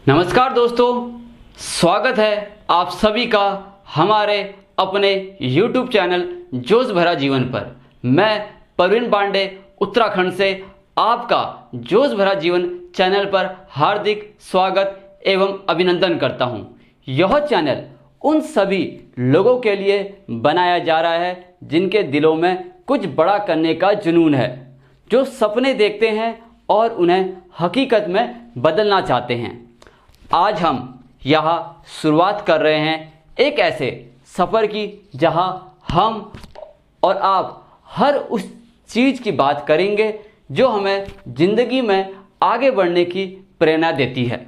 नमस्कार दोस्तों, स्वागत है आप सभी का हमारे अपने YouTube चैनल जोश भरा जीवन पर। मैं प्रवीण पांडे उत्तराखंड से आपका जोश भरा जीवन चैनल पर हार्दिक स्वागत एवं अभिनंदन करता हूं। यह चैनल उन सभी लोगों के लिए बनाया जा रहा है जिनके दिलों में कुछ बड़ा करने का जुनून है, जो सपने देखते हैं और उन्हें हकीकत में बदलना चाहते हैं। आज हम यहाँ शुरुआत कर रहे हैं एक ऐसे सफ़र की जहाँ हम और आप हर उस चीज़ की बात करेंगे जो हमें ज़िंदगी में आगे बढ़ने की प्रेरणा देती है।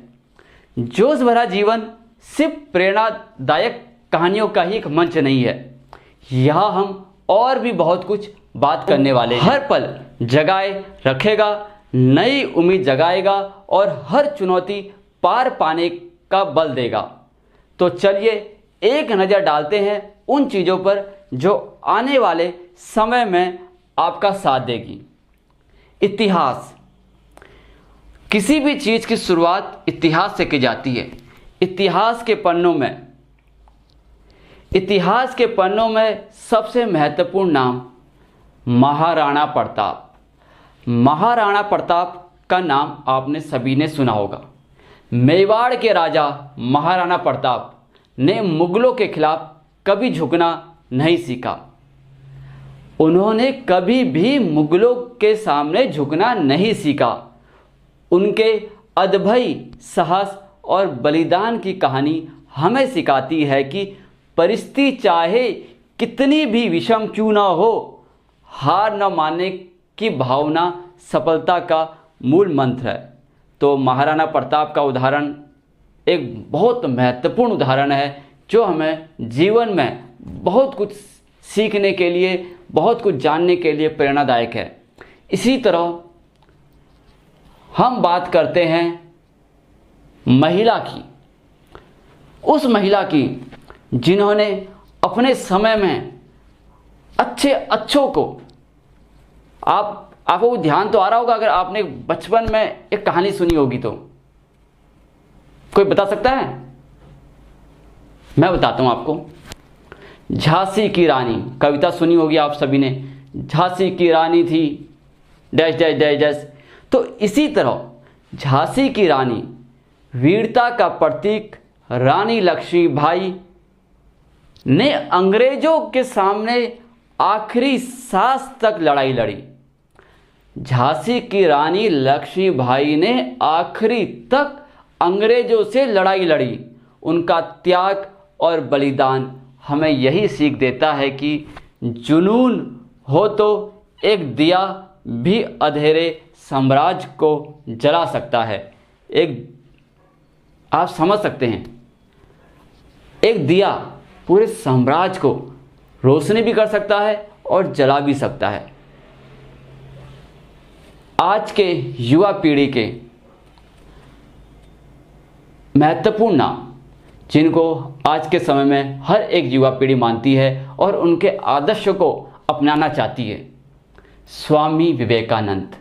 जोश भरा जीवन सिर्फ प्रेरणादायक कहानियों का ही एक मंच नहीं है। यहाँ हम और भी बहुत कुछ बात करने वाले हैं। हर पल जगाए रखेगा, नई उम्मीद जगाएगा और हर चुनौती पार पाने का बल देगा। तो चलिए एक नज़र डालते हैं उन चीज़ों पर जो आने वाले समय में आपका साथ देगी। इतिहास। किसी भी चीज़ की शुरुआत इतिहास से की जाती है। इतिहास के पन्नों में सबसे महत्वपूर्ण नाम महाराणा प्रताप। महाराणा प्रताप का नाम आपने सभी ने सुना होगा। मेवाड़ के राजा महाराणा प्रताप ने मुगलों के खिलाफ कभी झुकना नहीं सीखा। उन्होंने कभी भी मुगलों के सामने झुकना नहीं सीखा। उनके अद्भुत साहस और बलिदान की कहानी हमें सिखाती है कि परिस्थिति चाहे कितनी भी विषम क्यों न हो, हार न मानने की भावना सफलता का मूल मंत्र है। तो महाराणा प्रताप का उदाहरण एक बहुत महत्वपूर्ण उदाहरण है जो हमें जीवन में बहुत कुछ सीखने के लिए, बहुत कुछ जानने के लिए प्रेरणादायक है। इसी तरह हम बात करते हैं महिला की, उस महिला की जिन्होंने अपने समय में अच्छों को, आपको ध्यान तो आ रहा होगा अगर आपने बचपन में एक कहानी सुनी होगी तो। कोई बता सकता है? मैं बताता हूं आपको। झांसी की रानी कविता सुनी होगी आप सभी ने। झांसी की रानी थी डैश डैश डैश डैश। तो इसी तरह झांसी की रानी, वीरता का प्रतीक रानी लक्ष्मीबाई ने अंग्रेजों के सामने आखिरी सांस तक लड़ाई लड़ी। झांसी की रानी लक्ष्मीबाई ने आखिरी तक अंग्रेजों से लड़ाई लड़ी। उनका त्याग और बलिदान हमें यही सीख देता है कि जुनून हो तो एक दिया भी अंधेरे साम्राज्य को जला सकता है। आप समझ सकते हैं, एक दिया पूरे साम्राज्य को रोशनी भी कर सकता है और जला भी सकता है। आज के युवा पीढ़ी के महत्वपूर्ण नाम जिनको आज के समय में हर एक युवा पीढ़ी मानती है और उनके आदर्शों को अपनाना चाहती है। स्वामी विवेकानंद।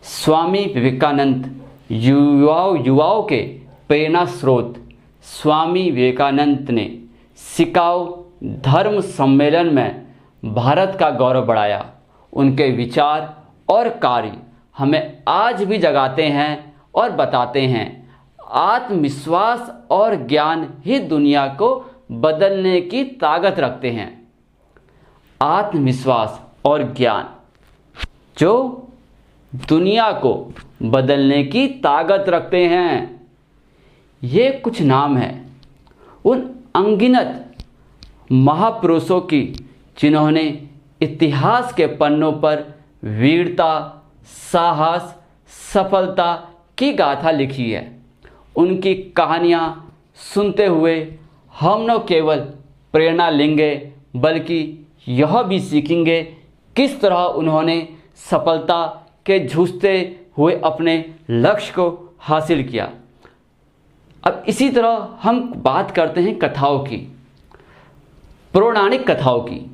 स्वामी विवेकानंद युवाओं के प्रेरणा स्रोत। स्वामी विवेकानंद ने शिकागो धर्म सम्मेलन में भारत का गौरव बढ़ाया। उनके विचार और कार्य हमें आज भी जगाते हैं और बताते हैं आत्मविश्वास और ज्ञान ही दुनिया को बदलने की ताकत रखते हैं। आत्मविश्वास और ज्ञान जो दुनिया को बदलने की ताकत रखते हैं। ये कुछ नाम हैं उन अनगिनत महापुरुषों की जिन्होंने इतिहास के पन्नों पर वीरता, साहस, सफलता की गाथा लिखी है। उनकी कहानियाँ सुनते हुए हम न केवल प्रेरणा लेंगे बल्कि यह भी सीखेंगे किस तरह उन्होंने सफलता के जूझते हुए अपने लक्ष्य को हासिल किया। अब इसी तरह हम बात करते हैं कथाओं की, पौराणिक कथाओं की।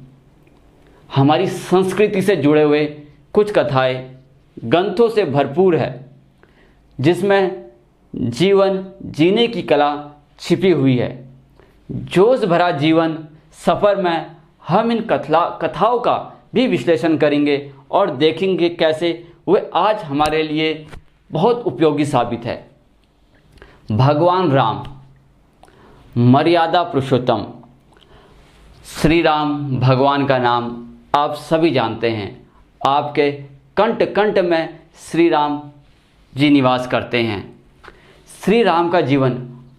हमारी संस्कृति से जुड़े हुए कुछ कथाएं ग्रंथों से भरपूर है जिसमें जीवन जीने की कला छिपी हुई है। जोश भरा जीवन सफ़र में हम इन कथाओं का भी विश्लेषण करेंगे और देखेंगे कैसे वे आज हमारे लिए बहुत उपयोगी साबित है। भगवान राम, मर्यादा पुरुषोत्तम श्री राम भगवान का नाम आप सभी जानते हैं। आपके कंठ कंठ में श्री राम जी निवास करते हैं। श्री राम का जीवन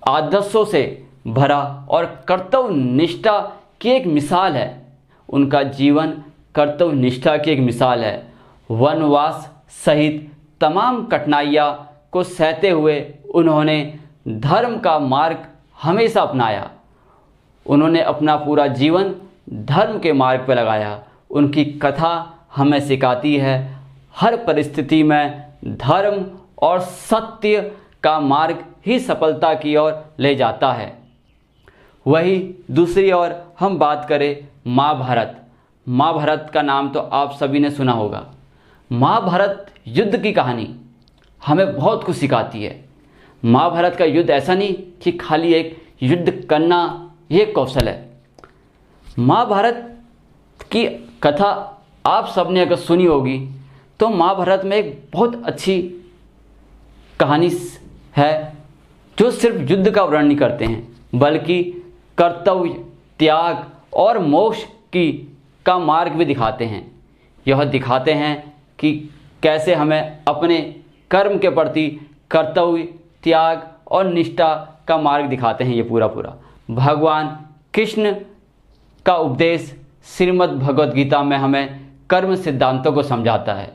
आदर्शों से भरा और कर्तव्य निष्ठा की एक मिसाल है। उनका जीवन कर्तव्य निष्ठा की एक मिसाल है। वनवास सहित तमाम कठिनाइयाँ को सहते हुए उन्होंने धर्म का मार्ग हमेशा अपनाया। उन्होंने अपना पूरा जीवन धर्म के मार्ग पर लगाया। उनकी कथा हमें सिखाती है हर परिस्थिति में धर्म और सत्य का मार्ग ही सफलता की ओर ले जाता है। वही दूसरी ओर हम बात करें महाभारत। महाभारत का नाम तो आप सभी ने सुना होगा। महाभारत युद्ध की कहानी हमें बहुत कुछ सिखाती है। महाभारत का युद्ध ऐसा नहीं कि खाली एक युद्ध करना ये कौशल है। महाभारत की कथा आप सबने अगर सुनी होगी तो महाभारत में एक बहुत अच्छी कहानी है जो सिर्फ युद्ध का वर्णन नहीं करते हैं बल्कि कर्तव्य, त्याग और मोक्ष का मार्ग भी दिखाते हैं। यह दिखाते हैं कि कैसे हमें अपने कर्म के प्रति कर्तव्य, त्याग और निष्ठा का मार्ग दिखाते हैं। ये पूरा भगवान कृष्ण का उपदेश श्रीमद् भगवद गीता में हमें कर्म सिद्धांतों को समझाता है।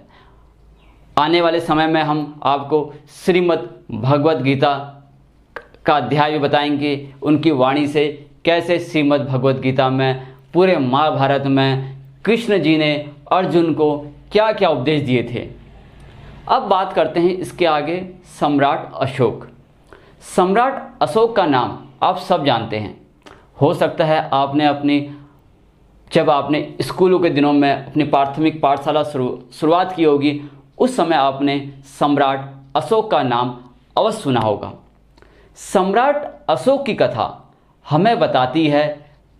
आने वाले समय में हम आपको श्रीमद् भगवद गीता का अध्याय भी बताएंगे। उनकी वाणी से कैसे श्रीमद् भगवद गीता में पूरे महाभारत में कृष्ण जी ने अर्जुन को क्या क्या उपदेश दिए थे। अब बात करते हैं इसके आगे सम्राट अशोक। सम्राट अशोक का नाम आप सब जानते हैं। हो सकता है जब आपने स्कूलों के दिनों में अपनी प्राथमिक पाठशाला शुरुआत की होगी उस समय आपने सम्राट अशोक का नाम अवश्य सुना होगा। सम्राट अशोक की कथा हमें बताती है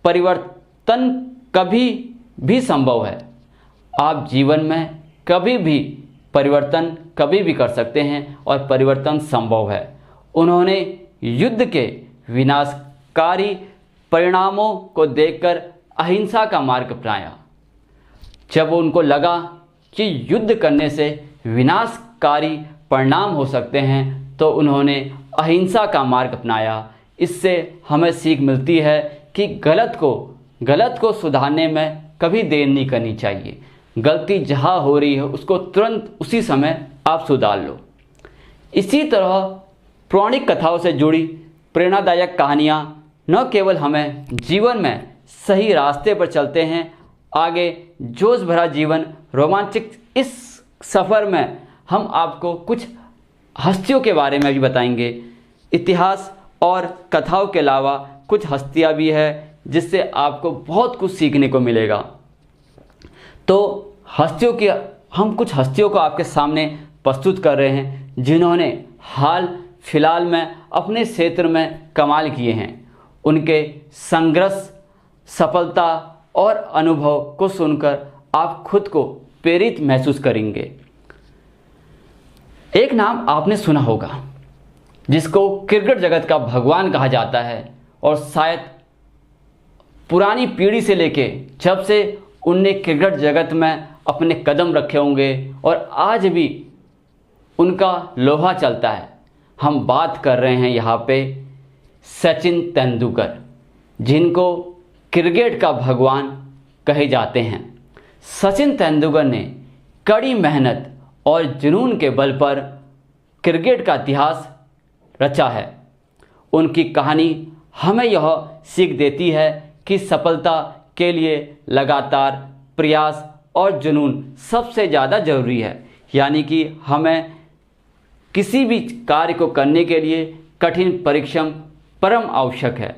परिवर्तन कभी भी संभव है। आप जीवन में कभी भी परिवर्तन कभी भी कर सकते हैं और परिवर्तन संभव है। उन्होंने युद्ध के विनाशकारी परिणामों को देखकर अहिंसा का मार्ग अपनाया। जब उनको लगा कि युद्ध करने से विनाशकारी परिणाम हो सकते हैं तो उन्होंने अहिंसा का मार्ग अपनाया। इससे हमें सीख मिलती है कि गलत को सुधारने में कभी देर नहीं करनी चाहिए। गलती जहाँ हो रही है उसको तुरंत उसी समय आप सुधार लो। इसी तरह पौराणिक कथाओं से जुड़ी प्रेरणादायक कहानियाँ न केवल हमें जीवन में सही रास्ते पर चलते हैं, आगे जोश भरा जीवन रोमांचक इस सफ़र में हम आपको कुछ हस्तियों के बारे में भी बताएंगे। इतिहास और कथाओं के अलावा कुछ हस्तियाँ भी है जिससे आपको बहुत कुछ सीखने को मिलेगा। तो हम कुछ हस्तियों को आपके सामने प्रस्तुत कर रहे हैं जिन्होंने हाल फिलहाल में अपने क्षेत्र में कमाल किए हैं। उनके संघर्ष, सफलता और अनुभव को सुनकर आप खुद को प्रेरित महसूस करेंगे। एक नाम आपने सुना होगा जिसको क्रिकेट जगत का भगवान कहा जाता है और शायद पुरानी पीढ़ी से लेके जब से उनने क्रिकेट जगत में अपने कदम रखे होंगे और आज भी उनका लोहा चलता है। हम बात कर रहे हैं यहाँ पे सचिन तेंदुलकर, जिनको क्रिकेट का भगवान कहे जाते हैं। सचिन तेंदुलकर ने कड़ी मेहनत और जुनून के बल पर क्रिकेट का इतिहास रचा है। उनकी कहानी हमें यह सीख देती है कि सफलता के लिए लगातार प्रयास और जुनून सबसे ज़्यादा ज़रूरी है। यानी कि हमें किसी भी कार्य को करने के लिए कठिन परिश्रम परम आवश्यक है।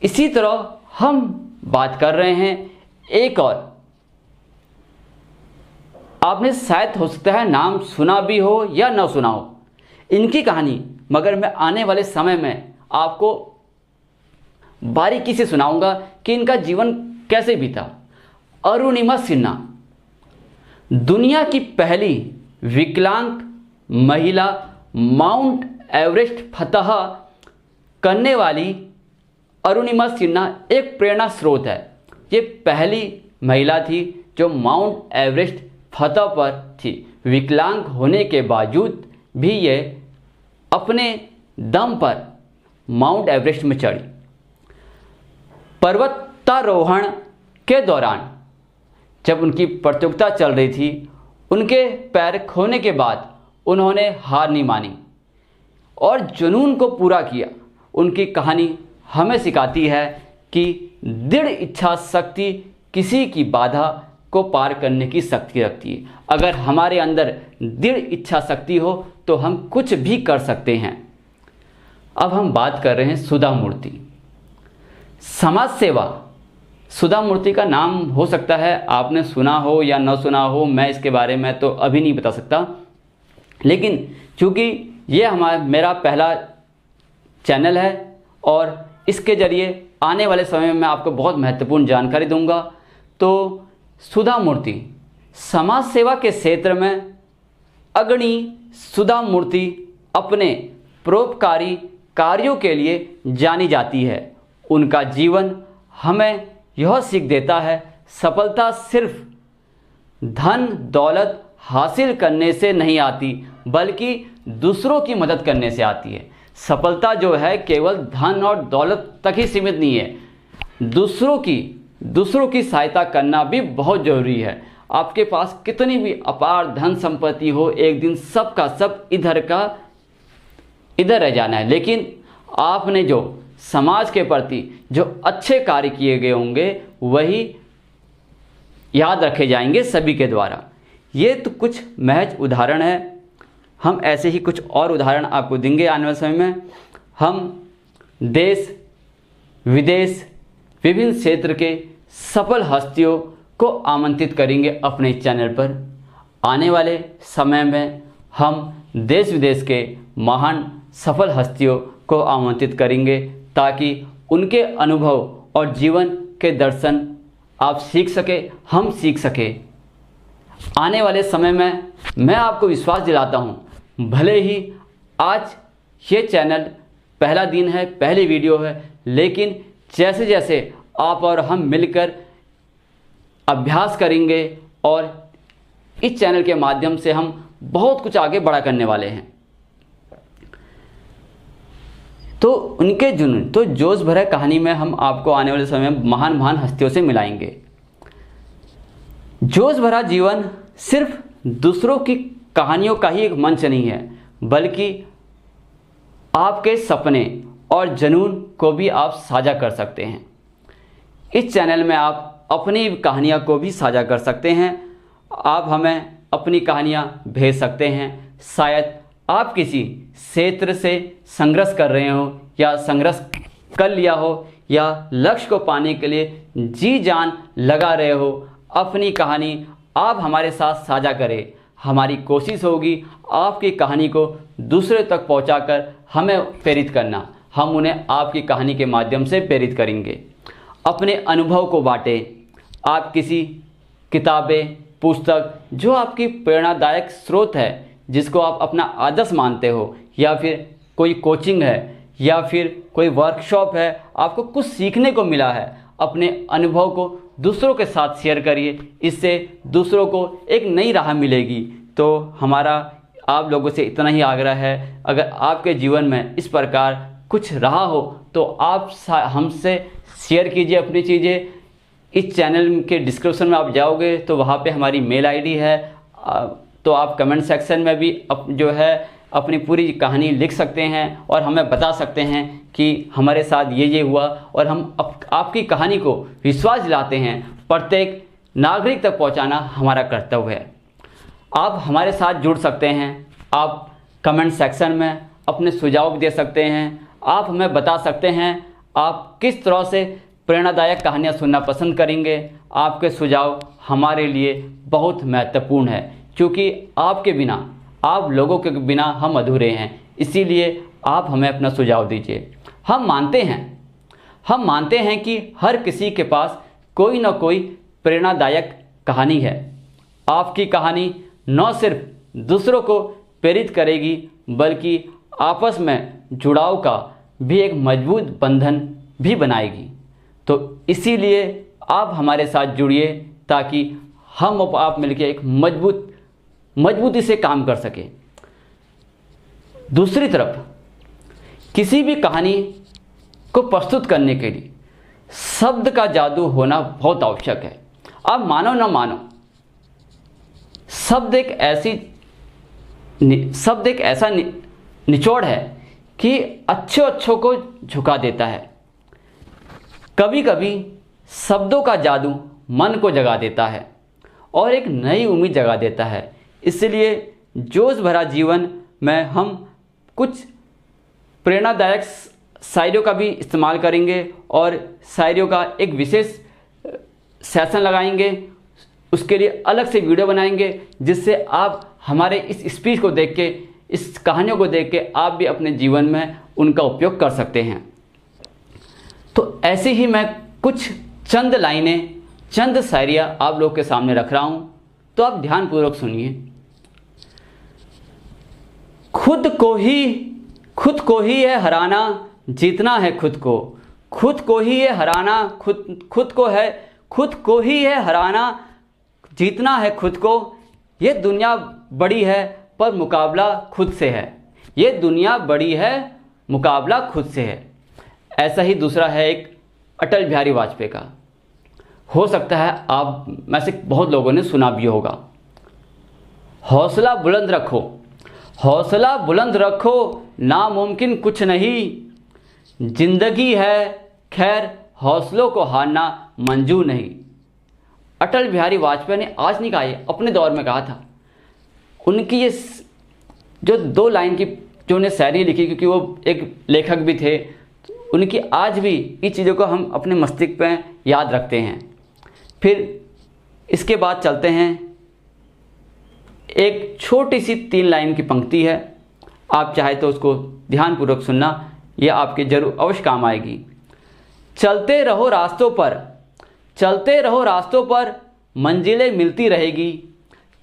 इसी तरह हम बात कर रहे हैं एक और, आपने शायद हो सकता है नाम सुना भी हो या न सुना हो। इनकी कहानी मगर मैं आने वाले समय में आपको बारीकी से सुनाऊंगा कि इनका जीवन कैसे बीता। अरुणिमा सिन्हा दुनिया की पहली विकलांग महिला माउंट एवरेस्ट फतह करने वाली अरुणिमा सिन्हा एक प्रेरणा स्रोत है। ये पहली महिला थी जो माउंट एवरेस्ट फतह पर थी। विकलांग होने के बावजूद भी ये अपने दम पर माउंट एवरेस्ट में चढ़ी। पर्वतारोहण के दौरान जब उनकी प्रतियोगिता चल रही थी, उनके पैर खोने के बाद उन्होंने हार नहीं मानी और जुनून को पूरा किया। उनकी कहानी हमें सिखाती है कि दृढ़ इच्छा शक्ति किसी की बाधा को पार करने की शक्ति रखती है। अगर हमारे अंदर दृढ़ इच्छा शक्ति हो तो हम कुछ भी कर सकते हैं। अब हम बात कर रहे हैं सुधा मूर्ति। समाज सेवा। सुधा मूर्ति का नाम हो सकता है आपने सुना हो या न सुना हो, मैं इसके बारे में तो अभी नहीं बता सकता, लेकिन चूँकि ये मेरा पहला चैनल है और इसके ज़रिए आने वाले समय में मैं आपको बहुत महत्वपूर्ण जानकारी दूंगा। तो सुधा मूर्ति समाज सेवा के क्षेत्र में अग्रणी सुधा मूर्ति अपने परोपकारी कार्यों के लिए जानी जाती है। उनका जीवन हमें यह सीख देता है, सफलता सिर्फ धन दौलत हासिल करने से नहीं आती, बल्कि दूसरों की मदद करने से आती है। सफलता जो है केवल धन और दौलत तक ही सीमित नहीं है, दूसरों की सहायता करना भी बहुत ज़रूरी है। आपके पास कितनी भी अपार धन संपत्ति हो, एक दिन सबका सब इधर का इधर रह जाना है, लेकिन आपने जो समाज के प्रति जो अच्छे कार्य किए गए होंगे वही याद रखे जाएंगे सभी के द्वारा। ये तो कुछ महज उदाहरण है, हम ऐसे ही कुछ और उदाहरण आपको देंगे आने वाले समय में। हम देश विदेश विभिन्न क्षेत्र के सफल हस्तियों को आमंत्रित करेंगे अपने चैनल पर। आने वाले समय में हम देश विदेश के महान सफल हस्तियों को आमंत्रित करेंगे ताकि उनके अनुभव और जीवन के दर्शन आप सीख सके, हम सीख सके। आने वाले समय में मैं आपको विश्वास दिलाता हूँ, भले ही आज ये चैनल पहला दिन है, पहली वीडियो है, लेकिन जैसे जैसे आप और हम मिलकर अभ्यास करेंगे और इस चैनल के माध्यम से हम बहुत कुछ आगे बड़ा करने वाले हैं। तो उनके जुनून तो जोश भरा कहानी में हम आपको आने वाले समय में महान महान हस्तियों से मिलाएंगे। जोश भरा जीवन सिर्फ दूसरों की कहानियों का ही एक मंच नहीं है, बल्कि आपके सपने और जुनून को भी आप साझा कर सकते हैं। इस चैनल में आप अपनी कहानियाँ को भी साझा कर सकते हैं। आप हमें अपनी कहानियाँ भेज सकते हैं। शायद आप किसी क्षेत्र से संघर्ष कर रहे हो या संघर्ष कर लिया हो या लक्ष्य को पाने के लिए जी जान लगा रहे हो, अपनी कहानी आप हमारे साथ साझा करें। हमारी कोशिश होगी आपकी कहानी को दूसरे तक पहुंचाकर हमें प्रेरित करना। हम उन्हें आपकी कहानी के माध्यम से प्रेरित करेंगे। अपने अनुभव को बांटें। आप किसी किताबें पुस्तक जो आपकी प्रेरणादायक स्रोत है, जिसको आप अपना आदर्श मानते हो, या फिर कोई कोचिंग है या फिर कोई वर्कशॉप है, आपको कुछ सीखने को मिला है, अपने अनुभव को दूसरों के साथ शेयर करिए। इससे दूसरों को एक नई राह मिलेगी। तो हमारा आप लोगों से इतना ही आग्रह है, अगर आपके जीवन में इस प्रकार कुछ रहा हो तो आप हमसे शेयर कीजिए अपनी चीज़ें। इस चैनल के डिस्क्रिप्शन में आप जाओगे तो वहाँ पे हमारी मेल आईडी है, तो आप कमेंट सेक्शन में भी जो है अपनी पूरी कहानी लिख सकते हैं और हमें बता सकते हैं कि हमारे साथ ये हुआ, और हम आपकी कहानी को विश्वास दिलाते हैं। प्रत्येक नागरिक तक पहुंचाना हमारा कर्तव्य है। आप हमारे साथ जुड़ सकते हैं। आप कमेंट सेक्शन में अपने सुझाव दे सकते हैं। आप हमें बता सकते हैं आप किस तरह से प्रेरणादायक कहानियाँ सुनना पसंद करेंगे। आपके सुझाव हमारे लिए बहुत महत्वपूर्ण है, क्योंकि आपके बिना, आप लोगों के बिना हम अधूरे हैं। इसीलिए आप हमें अपना सुझाव दीजिए। हम मानते हैं कि हर किसी के पास कोई ना कोई प्रेरणादायक कहानी है। आपकी कहानी न सिर्फ दूसरों को प्रेरित करेगी बल्कि आपस में जुड़ाव का भी एक मजबूत बंधन भी बनाएगी। तो इसीलिए आप हमारे साथ जुड़िए ताकि हम और आप मिलकर एक मजबूती से काम कर सकें। दूसरी तरफ किसी भी कहानी को प्रस्तुत करने के लिए शब्द का जादू होना बहुत आवश्यक है। आप मानो न मानो, शब्द एक ऐसा निचोड़ है कि अच्छों को झुका देता है। कभी कभी शब्दों का जादू मन को जगा देता है और एक नई उम्मीद जगा देता है। इसलिए जोश भरा जीवन में हम कुछ प्रेरणादायक शायरियों का भी इस्तेमाल करेंगे और शायरियों का एक विशेष सेशन लगाएंगे। उसके लिए अलग से वीडियो बनाएंगे जिससे आप हमारे इस स्पीच को देख के, इस कहानियों को देख के आप भी अपने जीवन में उनका उपयोग कर सकते हैं। तो ऐसे ही मैं कुछ चंद लाइनें, चंद शायरियाँ आप लोग के सामने रख रहा हूँ, तो आप ध्यानपूर्वक सुनिए। खुद को ही है हराना, जीतना है खुद को। खुद को ही है हराना, खुद को ही है हराना, जीतना है खुद को। ये दुनिया बड़ी है पर मुकाबला खुद से है। ये दुनिया बड़ी है, मुकाबला खुद से है। ऐसा ही दूसरा है एक अटल बिहारी वाजपेयी का। हो सकता है आप में से बहुत लोगों ने सुना भी होगा। हौसला बुलंद रखो, हौसला बुलंद रखो, नामुमकिन कुछ नहीं। जिंदगी है खैर, हौसलों को हारना मंजूर नहीं। अटल बिहारी वाजपेयी ने आज नहीं कहा, ये अपने दौर में कहा था। उनकी ये जो 2 लाइन की जो उन्हें शायरी लिखी, क्योंकि वो एक लेखक भी थे, उनकी आज भी इस चीज़ों को हम अपने मस्तिष्क पे याद रखते हैं। फिर इसके बाद चलते हैं, एक छोटी सी 3 लाइन की पंक्ति है। आप चाहे तो उसको ध्यानपूर्वक सुनना, यह आपके जरूर अवश्य काम आएगी। चलते रहो रास्तों पर, चलते रहो रास्तों पर, मंजिलें मिलती रहेगी।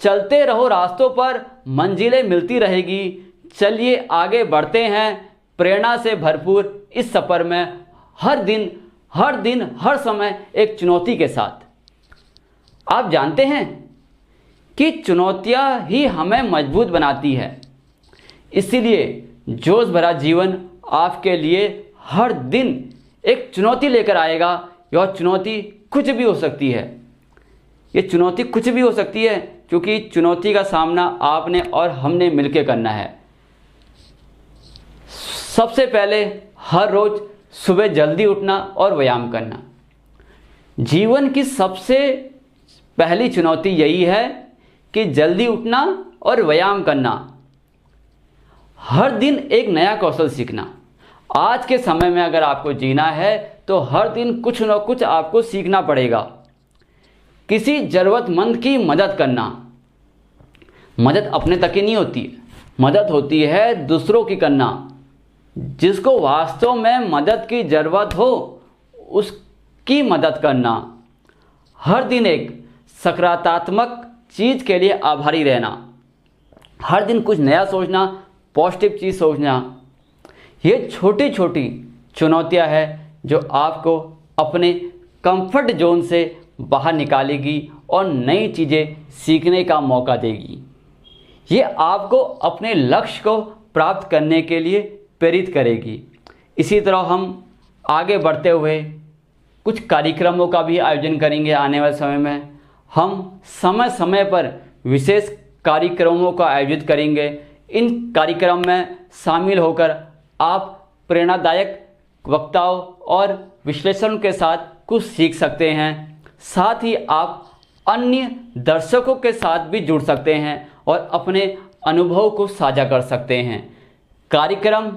चलते रहो रास्तों पर, मंजिलें मिलती रहेगी। चलिए आगे बढ़ते हैं प्रेरणा से भरपूर इस सफ़र में, हर दिन हर समय एक चुनौती के साथ। आप जानते हैं कि चुनौतियां ही हमें मजबूत बनाती है। इसीलिए जोश भरा जीवन आपके लिए हर दिन एक चुनौती लेकर आएगा। यह चुनौती कुछ भी हो सकती है, ये चुनौती कुछ भी हो सकती है, क्योंकि चुनौती का सामना आपने और हमने मिलकर करना है। सबसे पहले हर रोज सुबह जल्दी उठना और व्यायाम करना। जीवन की सबसे पहली चुनौती यही है कि जल्दी उठना और व्यायाम करना। हर दिन एक नया कौशल सीखना। आज के समय में अगर आपको जीना है तो हर दिन कुछ न कुछ आपको सीखना पड़ेगा। किसी ज़रूरतमंद की मदद करना। मदद अपने तक ही नहीं होती है, मदद होती है दूसरों की करना। जिसको वास्तव में मदद की ज़रूरत हो उसकी मदद करना। हर दिन एक सकारात्मक चीज़ के लिए आभारी रहना। हर दिन कुछ नया सोचना, पॉजिटिव चीज़ सोचना। ये छोटी छोटी चुनौतियां हैं जो आपको अपने कंफर्ट जोन से बाहर निकालेगी और नई चीज़ें सीखने का मौका देगी। ये आपको अपने लक्ष्य को प्राप्त करने के लिए प्रेरित करेगी। इसी तरह हम आगे बढ़ते हुए कुछ कार्यक्रमों का भी आयोजन करेंगे। आने वाले समय में हम समय समय पर विशेष कार्यक्रमों का आयोजित करेंगे। इन कार्यक्रम में शामिल होकर आप प्रेरणादायक वक्ताओं और विश्लेषण के साथ कुछ सीख सकते हैं। साथ ही आप अन्य दर्शकों के साथ भी जुड़ सकते हैं और अपने अनुभव को साझा कर सकते हैं। कार्यक्रम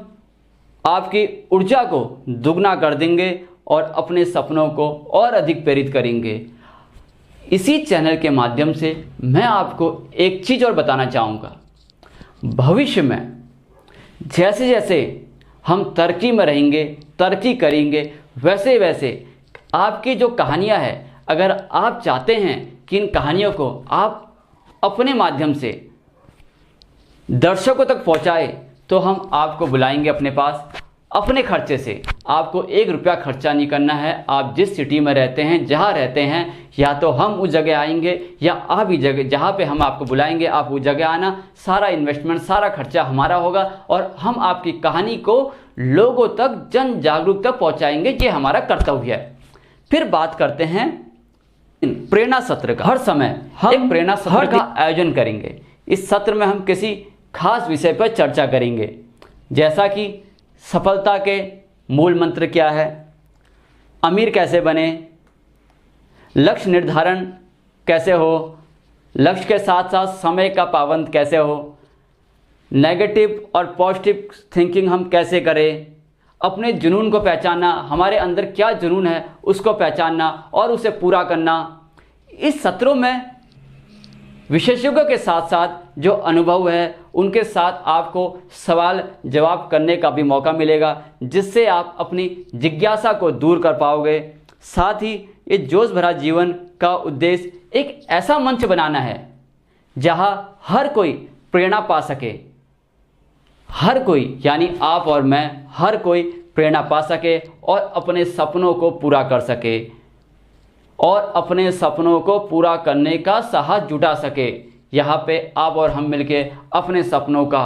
आपकी ऊर्जा को दुगना कर देंगे और अपने सपनों को और अधिक प्रेरित करेंगे। इसी चैनल के माध्यम से मैं आपको एक चीज़ और बताना चाहूँगा। भविष्य में जैसे जैसे हम तरक्की में रहेंगे, तरक्की करेंगे। वैसे वैसे आपकी जो कहानियाँ हैं, अगर आप चाहते हैं कि इन कहानियों को आप अपने माध्यम से दर्शकों तक पहुँचाए, तो हम आपको बुलाएंगे अपने पास अपने खर्चे से। आपको 1 रुपया खर्चा नहीं करना है। आप जिस सिटी में रहते हैं, जहाँ रहते हैं, या तो हम उस जगह आएंगे या आप ही जगह जहाँ पे हम आपको बुलाएंगे आप उस जगह आना। सारा इन्वेस्टमेंट, सारा खर्चा हमारा होगा और हम आपकी कहानी को लोगों तक, जन जागरूक तक पहुँचाएंगे। ये हमारा कर्तव्य है। फिर बात करते हैं प्रेरणा सत्र का। हर समय हम एक प्रेरणा सत्र का आयोजन करेंगे। इस सत्र में हम किसी खास विषय पर चर्चा करेंगे, जैसा कि सफलता के मूल मंत्र क्या है, अमीर कैसे बने, लक्ष्य निर्धारण कैसे हो, लक्ष्य के साथ साथ समय का पाबंद कैसे हो, नेगेटिव और पॉजिटिव थिंकिंग हम कैसे करें, अपने जुनून को पहचानना, हमारे अंदर क्या जुनून है उसको पहचानना और उसे पूरा करना। इस सत्रों में विशेषज्ञों के साथ साथ जो अनुभव है उनके साथ आपको सवाल जवाब करने का भी मौका मिलेगा, जिससे आप अपनी जिज्ञासा को दूर कर पाओगे। साथ ही ये जोश भरा जीवन का उद्देश्य एक ऐसा मंच बनाना है जहां हर कोई प्रेरणा पा सके। हर कोई, यानी आप और मैं, हर कोई प्रेरणा पा सके और अपने सपनों को पूरा कर सके और अपने सपनों को पूरा करने का साहस जुटा सके। यहाँ पे आप और हम मिलके अपने सपनों का,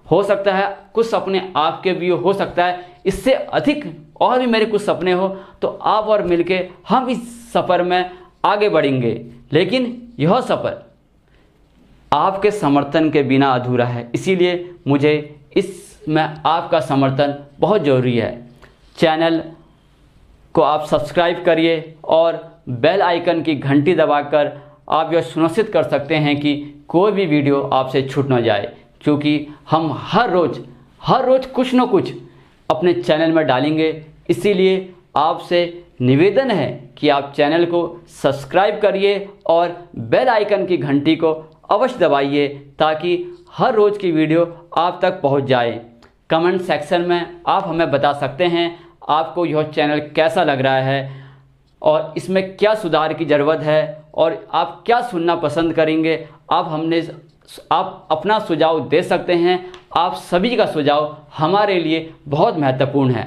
हो सकता है कुछ सपने आपके भी हो सकता है इससे अधिक और भी मेरे कुछ सपने हो, तो आप और मिलके हम इस सफ़र में आगे बढ़ेंगे। लेकिन यह सफ़र आपके समर्थन के बिना अधूरा है, इसीलिए मुझे इसमें आपका समर्थन बहुत ज़रूरी है। चैनल को आप सब्सक्राइब करिए और बेल आइकन की घंटी दबाकर आप यह सुनिश्चित कर सकते हैं कि कोई भी वीडियो आपसे छूट न जाए, क्योंकि हम हर रोज़ कुछ न कुछ अपने चैनल में डालेंगे। इसीलिए आपसे निवेदन है कि आप चैनल को सब्सक्राइब करिए और बेल आइकन की घंटी को अवश्य दबाइए, ताकि हर रोज़ की वीडियो आप तक पहुंच जाए। कमेंट सेक्शन में आप हमें बता सकते हैं आपको यह चैनल कैसा लग रहा है और इसमें क्या सुधार की ज़रूरत है और आप क्या सुनना पसंद करेंगे। आप अपना सुझाव दे सकते हैं। आप सभी का सुझाव हमारे लिए बहुत महत्वपूर्ण है।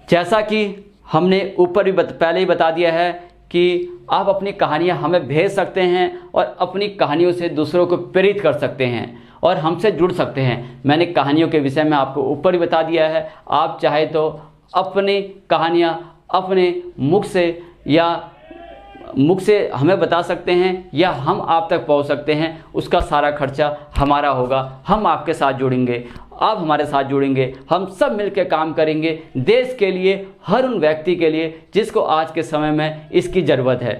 जैसा कि हमने ऊपर भी पहले ही बता दिया है कि आप अपनी कहानियाँ हमें भेज सकते हैं और अपनी कहानियों से दूसरों को प्रेरित कर सकते हैं और हमसे जुड़ सकते हैं। मैंने कहानियों के विषय में आपको ऊपर ही बता दिया है। आप चाहे तो अपनी कहानियाँ अपने मुख से हमें बता सकते हैं या हम आप तक पहुंच सकते हैं। उसका सारा खर्चा हमारा होगा। हम आपके साथ जुड़ेंगे, आप हमारे साथ जुड़ेंगे, हम सब मिलकर काम करेंगे देश के लिए, हर उन व्यक्ति के लिए जिसको आज के समय में इसकी ज़रूरत है।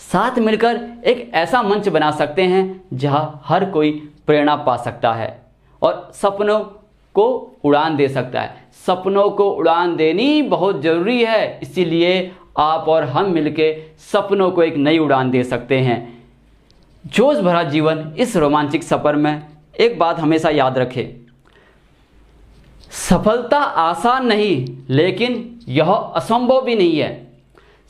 साथ मिलकर एक ऐसा मंच बना सकते हैं जहां हर कोई प्रेरणा पा सकता है और सपनों को उड़ान दे सकता है। सपनों को उड़ान देनी बहुत ज़रूरी है, इसीलिए आप और हम मिलके सपनों को एक नई उड़ान दे सकते हैं। जोश भरा जीवन इस रोमांचक सफ़र में एक बात हमेशा याद रखें, सफलता आसान नहीं, लेकिन यह असंभव भी नहीं है।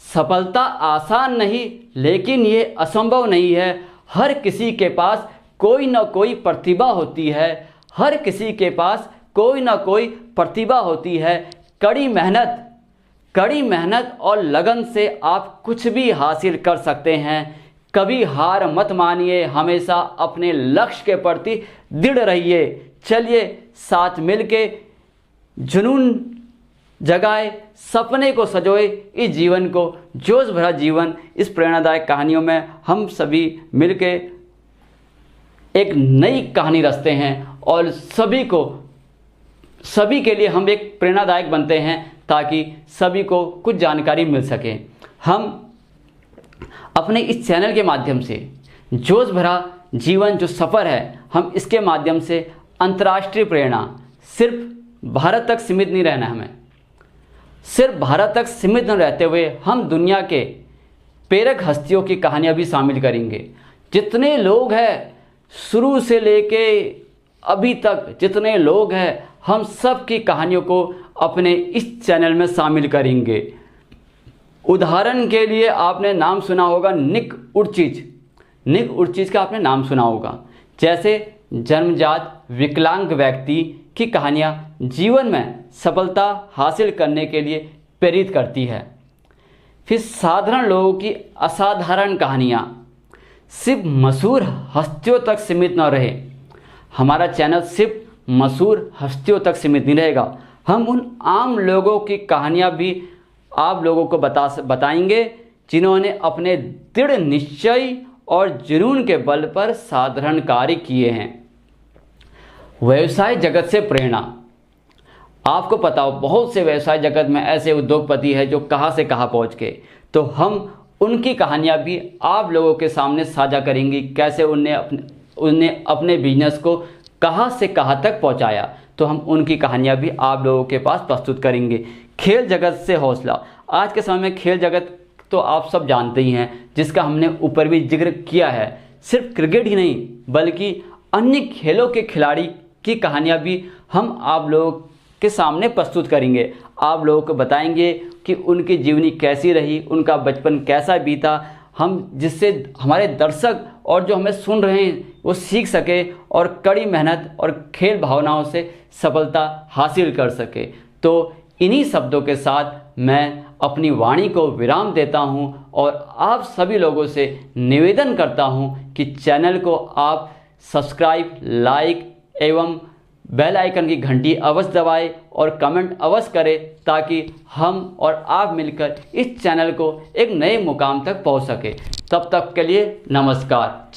सफलता आसान नहीं, लेकिन ये असंभव नहीं है। हर किसी के पास कोई ना कोई प्रतिभा होती है। हर किसी के पास कोई ना कोई प्रतिभा होती है। कड़ी मेहनत और लगन से आप कुछ भी हासिल कर सकते हैं। कभी हार मत मानिए, हमेशा अपने लक्ष्य के प्रति दृढ़ रहिए। चलिए साथ मिलके जुनून जगाए, सपने को सजोए, इस जीवन को, जोश भरा जीवन, इस प्रेरणादायक कहानियों में हम सभी मिलके एक नई कहानी रचते हैं और सभी के लिए हम एक प्रेरणादायक बनते हैं, ताकि सभी को कुछ जानकारी मिल सके। हम अपने इस चैनल के माध्यम से जोश भरा जीवन जो सफ़र है, हम इसके माध्यम से अंतर्राष्ट्रीय प्रेरणा, सिर्फ भारत तक सीमित नहीं रहना, हमें सिर्फ भारत तक सीमित न रहते हुए हम दुनिया के प्रेरक हस्तियों की कहानियाँ भी शामिल करेंगे। जितने लोग हैं शुरू से लेके अभी तक, जितने लोग हैं हम सब की कहानियों को अपने इस चैनल में शामिल करेंगे। उदाहरण के लिए आपने नाम सुना होगा निक उर्चिज। निक उर्चिज का आपने नाम सुना होगा। जैसे जन्मजात विकलांग व्यक्ति की कहानियाँ जीवन में सफलता हासिल करने के लिए प्रेरित करती है। फिर साधारण लोगों की असाधारण कहानियाँ। सिर्फ मशहूर हस्तियों तक सीमित न रहे। हमारा चैनल सिर्फ मशहूर हस्तियों तक सीमित नहीं रहेगा। हम उन आम लोगों की कहानियाँ भी आप लोगों को बताएंगे जिन्होंने अपने दृढ़ निश्चय और जुनून के बल पर साधारण कार्य किए हैं। व्यवसाय जगत से प्रेरणा। आपको पता हो बहुत से व्यवसाय जगत में ऐसे उद्योगपति हैं जो कहाँ से कहाँ पहुँच गए, तो हम उनकी कहानियाँ भी आप लोगों के सामने साझा करेंगी। कैसे उनने अपने बिजनेस को कहाँ से कहाँ तक पहुँचाया, तो हम उनकी कहानियाँ भी आप लोगों के पास प्रस्तुत करेंगे। खेल जगत से हौसला। आज के समय में खेल जगत तो आप सब जानते ही हैं, जिसका हमने ऊपर भी जिक्र किया है। सिर्फ क्रिकेट ही नहीं बल्कि अन्य खेलों के खिलाड़ी की कहानियाँ भी हम आप लोगों के सामने प्रस्तुत करेंगे। आप लोगों को बताएंगे कि उनकी जीवनी कैसी रही, उनका बचपन कैसा बीता, हम जिससे हमारे दर्शक और जो हमें सुन रहे हैं वो सीख सके और कड़ी मेहनत और खेल भावनाओं से सफलता हासिल कर सके। तो इन्हीं शब्दों के साथ मैं अपनी वाणी को विराम देता हूं और आप सभी लोगों से निवेदन करता हूं कि चैनल को आप सब्सक्राइब, लाइक एवं बेल आइकन की घंटी अवश्य दबाएं और कमेंट अवश्य करें, ताकि हम और आप मिलकर इस चैनल को एक नए मुकाम तक पहुंच सके। तब तक के लिए नमस्कार।